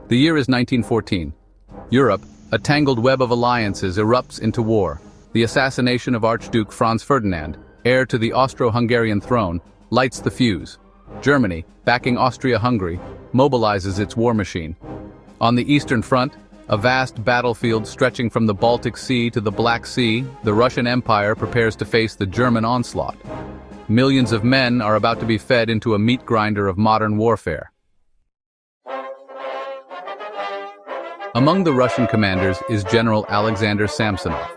The year is 1914. Europe, a tangled web of alliances, erupts into war. The assassination of Archduke Franz Ferdinand, heir to the Austro-Hungarian throne, lights the fuse. Germany, backing Austria-Hungary, mobilizes its war machine. On the Eastern Front, a vast battlefield stretching from the Baltic Sea to the Black Sea, the Russian Empire prepares to face the German onslaught. Millions of men are about to be fed into a meat grinder of modern warfare. Among the Russian commanders is General Alexander Samsonov.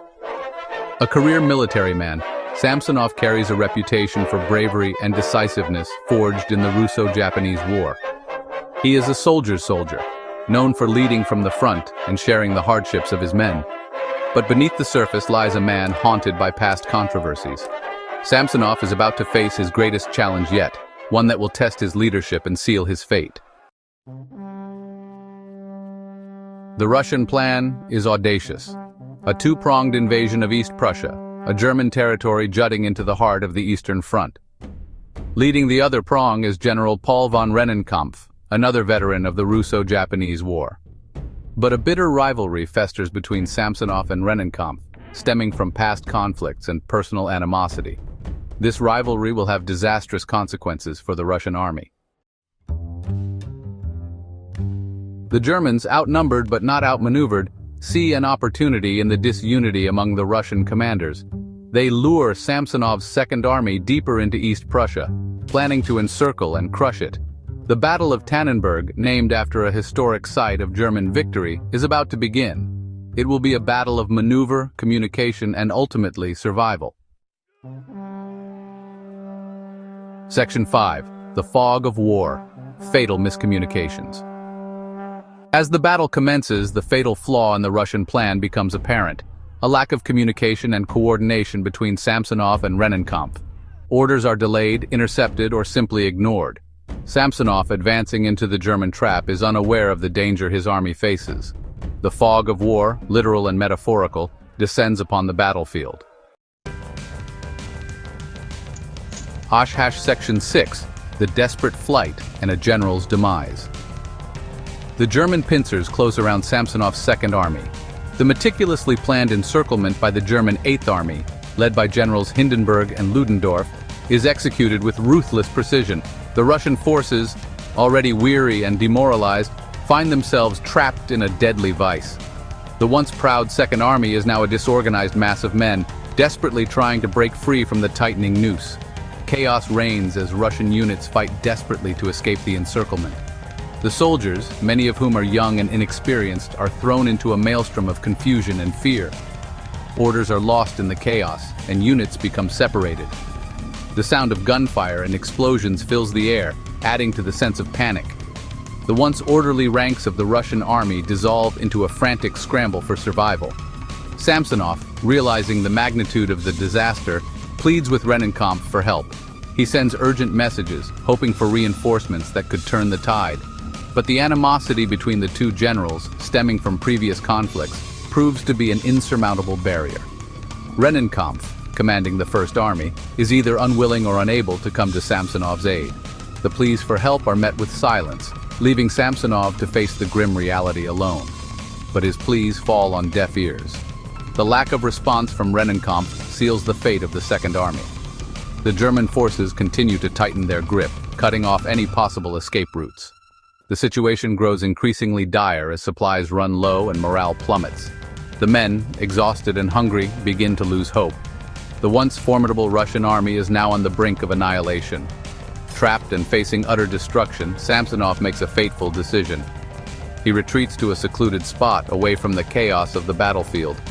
A career military man, Samsonov carries a reputation for bravery and decisiveness forged in the Russo-Japanese War. He is a soldier's soldier, known for leading from the front and sharing the hardships of his men. But beneath the surface lies a man haunted by past controversies. Samsonov is about to face his greatest challenge yet, one that will test his leadership and seal his fate. The Russian plan is audacious. A two-pronged invasion of East Prussia, a German territory jutting into the heart of the Eastern Front. Leading the other prong is General Paul von Rennenkampf, another veteran of the Russo-Japanese War. But a bitter rivalry festers between Samsonov and Rennenkampf, stemming from past conflicts and personal animosity. This rivalry will have disastrous consequences for the Russian army. The Germans, outnumbered but not outmaneuvered, see an opportunity in the disunity among the Russian commanders. They lure Samsonov's Second Army deeper into East Prussia, planning to encircle and crush it. The Battle of Tannenberg, named after a historic site of German victory, is about to begin. It will be a battle of maneuver, communication, and ultimately survival. Section 5. The Fog of War. Fatal Miscommunications. As the battle commences, the fatal flaw in the Russian plan becomes apparent: a lack of communication and coordination between Samsonov and Rennenkampf. Orders are delayed, intercepted, or simply ignored. Samsonov, advancing into the German trap, is unaware of the danger his army faces. The fog of war, literal and metaphorical, descends upon the battlefield. Section 6. The Desperate Flight and a General's Demise. The German pincers close around Samsonov's Second Army. The meticulously planned encirclement by the German Eighth Army, led by Generals Hindenburg and Ludendorff, is executed with ruthless precision. The Russian forces, already weary and demoralized, find themselves trapped in a deadly vice. The once proud Second Army is now a disorganized mass of men, desperately trying to break free from the tightening noose. Chaos reigns as Russian units fight desperately to escape the encirclement. The soldiers, many of whom are young and inexperienced, are thrown into a maelstrom of confusion and fear. Orders are lost in the chaos, and units become separated. The sound of gunfire and explosions fills the air, adding to the sense of panic. The once orderly ranks of the Russian army dissolve into a frantic scramble for survival. Samsonov, realizing the magnitude of the disaster, pleads with Rennenkampf for help. He sends urgent messages, hoping for reinforcements that could turn the tide. But the animosity between the two generals, stemming from previous conflicts, proves to be an insurmountable barrier. Rennenkampf, commanding the First Army, is either unwilling or unable to come to Samsonov's aid. The pleas for help are met with silence, leaving Samsonov to face the grim reality alone. But his pleas fall on deaf ears. The lack of response from Rennenkampf seals the fate of the Second Army. The German forces continue to tighten their grip, cutting off any possible escape routes. The situation grows increasingly dire as supplies run low and morale plummets. The men, exhausted and hungry, begin to lose hope. The once formidable Russian army is now on the brink of annihilation. Trapped and facing utter destruction, Samsonov makes a fateful decision. He retreats to a secluded spot away from the chaos of the battlefield.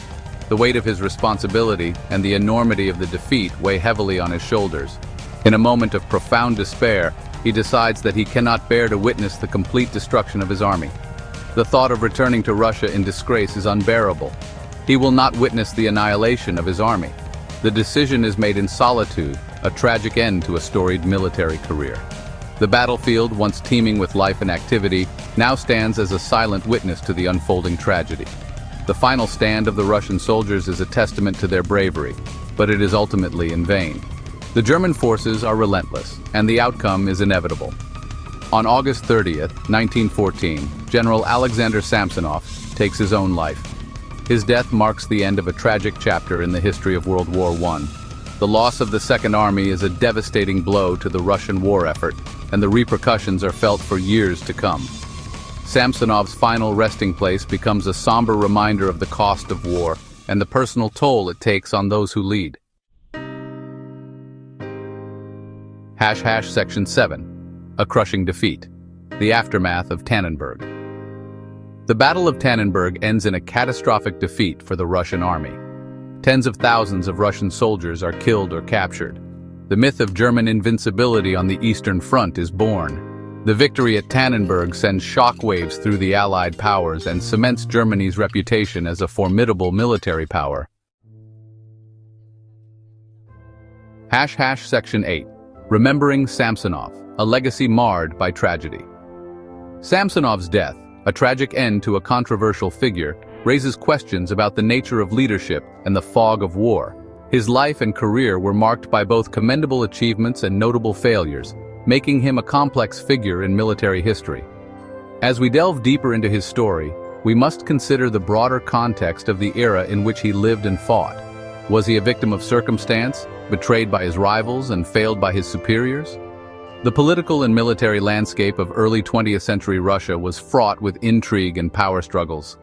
The weight of his responsibility and the enormity of the defeat weigh heavily on his shoulders. In a moment of profound despair, he decides that he cannot bear to witness the complete destruction of his army. The thought of returning to Russia in disgrace is unbearable. He will not witness the annihilation of his army. The decision is made in solitude, a tragic end to a storied military career. The battlefield, once teeming with life and activity, now stands as a silent witness to the unfolding tragedy. The final stand of the Russian soldiers is a testament to their bravery, but it is ultimately in vain. The German forces are relentless, and the outcome is inevitable. On August 30th, 1914, General Alexander Samsonov takes his own life. His death marks the end of a tragic chapter in the history of World War I. The loss of the Second Army is a devastating blow to the Russian war effort, and the repercussions are felt for years to come. Samsonov's final resting place becomes a somber reminder of the cost of war and the personal toll it takes on those who lead. Section 7. A crushing defeat. The Aftermath of Tannenberg. The Battle of Tannenberg ends in a catastrophic defeat for the Russian army. Tens of thousands of Russian soldiers are killed or captured. The myth of German invincibility on the Eastern Front is born. The victory at Tannenberg sends shockwaves through the Allied powers and cements Germany's reputation as a formidable military power. Section 8. Remembering Samsonov, a legacy marred by tragedy. Samsonov's death, a tragic end to a controversial figure, raises questions about the nature of leadership and the fog of war. His life and career were marked by both commendable achievements and notable failures, making him a complex figure in military history. As we delve deeper into his story, we must consider the broader context of the era in which he lived and fought. Was he a victim of circumstance, betrayed by his rivals and failed by his superiors? The political and military landscape of early 20th century Russia was fraught with intrigue and power struggles.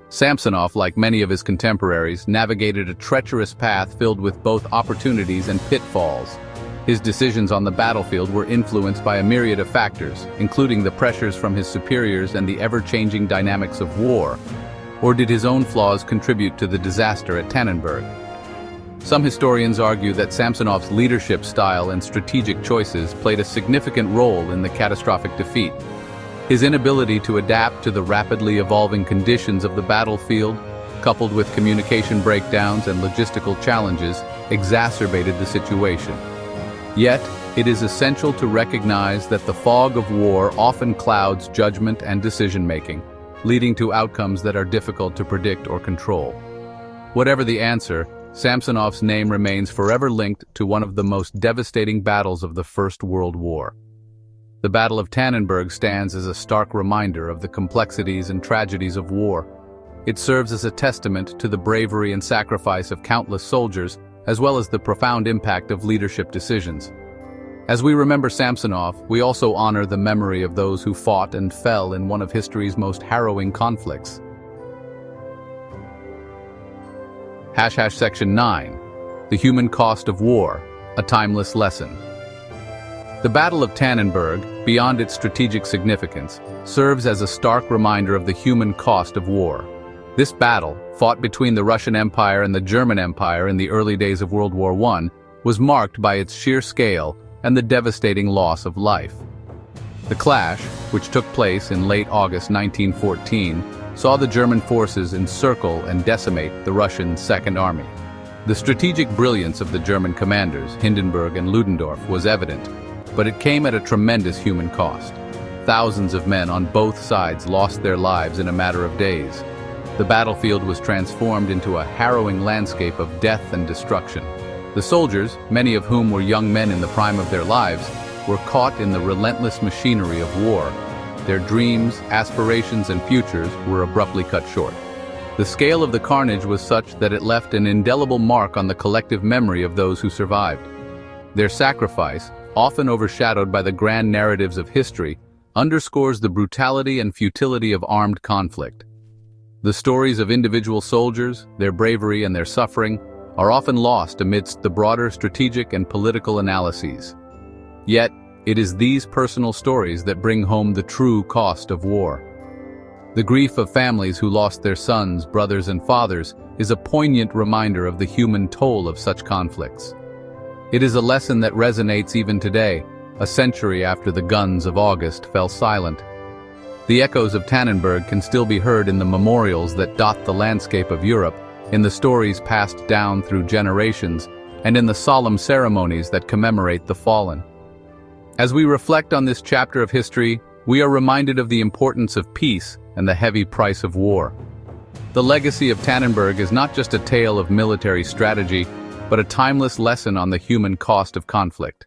Samsonov, like many of his contemporaries, navigated a treacherous path filled with both opportunities and pitfalls. His decisions on the battlefield were influenced by a myriad of factors, including the pressures from his superiors and the ever-changing dynamics of war. Or did his own flaws contribute to the disaster at Tannenberg? Some historians argue that Samsonov's leadership style and strategic choices played a significant role in the catastrophic defeat. His inability to adapt to the rapidly evolving conditions of the battlefield, coupled with communication breakdowns and logistical challenges, exacerbated the situation. Yet, it is essential to recognize that the fog of war often clouds judgment and decision-making, leading to outcomes that are difficult to predict or control. Whatever the answer, Samsonov's name remains forever linked to one of the most devastating battles of the First World War. The Battle of Tannenberg stands as a stark reminder of the complexities and tragedies of war. It serves as a testament to the bravery and sacrifice of countless soldiers, as well as the profound impact of leadership decisions. As we remember Samsonov, we also honor the memory of those who fought and fell in one of history's most harrowing conflicts. Section 9. The Human Cost of War, a Timeless Lesson. The Battle of Tannenberg, beyond its strategic significance, serves as a stark reminder of the human cost of war. This battle, fought between the Russian Empire and the German Empire in the early days of World War I, was marked by its sheer scale and the devastating loss of life. The clash, which took place in late August 1914, saw the German forces encircle and decimate the Russian Second Army. The strategic brilliance of the German commanders, Hindenburg and Ludendorff, was evident, but it came at a tremendous human cost. Thousands of men on both sides lost their lives in a matter of days. The battlefield was transformed into a harrowing landscape of death and destruction. The soldiers, many of whom were young men in the prime of their lives, were caught in the relentless machinery of war. Their dreams, aspirations, and futures were abruptly cut short. The scale of the carnage was such that it left an indelible mark on the collective memory of those who survived. Their sacrifice, often overshadowed by the grand narratives of history, underscores the brutality and futility of armed conflict. The stories of individual soldiers, their bravery and their suffering, are often lost amidst the broader strategic and political analyses. Yet, it is these personal stories that bring home the true cost of war. The grief of families who lost their sons, brothers, and fathers is a poignant reminder of the human toll of such conflicts. It is a lesson that resonates even today, a century after the guns of August fell silent. The echoes of Tannenberg can still be heard in the memorials that dot the landscape of Europe, in the stories passed down through generations, and in the solemn ceremonies that commemorate the fallen. As we reflect on this chapter of history, we are reminded of the importance of peace and the heavy price of war. The legacy of Tannenberg is not just a tale of military strategy, but a timeless lesson on the human cost of conflict.